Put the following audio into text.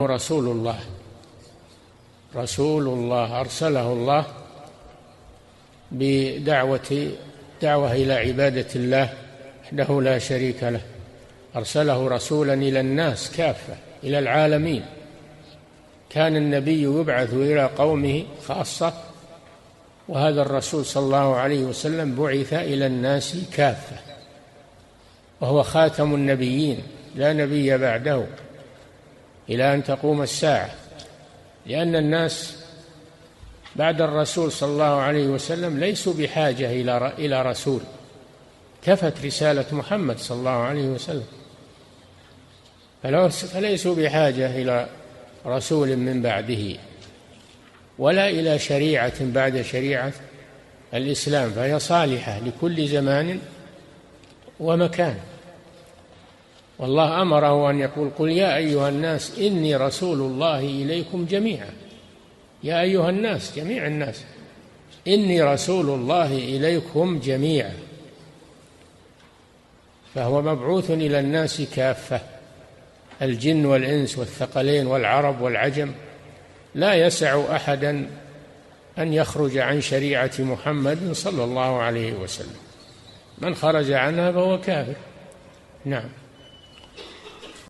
رسول الله أرسله الله دعوة إلى عبادة الله وحده لا شريك له. أرسله رسولا إلى الناس كافة، إلى العالمين. كان النبي يبعث إلى قومه خاصة، وهذا الرسول صلى الله عليه وسلم بعث إلى الناس كافة، وهو خاتم النبيين، لا نبي بعده إلى أن تقوم الساعة، لأن الناس بعد الرسول صلى الله عليه وسلم ليسوا بحاجة إلى رسول، كفت رسالة محمد صلى الله عليه وسلم، فليسوا بحاجة إلى رسول من بعده ولا إلى شريعة بعد شريعة الإسلام، فهي صالحة لكل زمان ومكان. والله أمره أن يقول: قل يا أيها الناس إني رسول الله إليكم جميعا. يا أيها الناس، جميع الناس، إني رسول الله إليكم جميعا، فهو مبعوث إلى الناس كافة، الجن والإنس والثقلين والعرب والعجم. لا يسع أحدا أن يخرج عن شريعة محمد صلى الله عليه وسلم، من خرج عنها فهو كافر. نعم.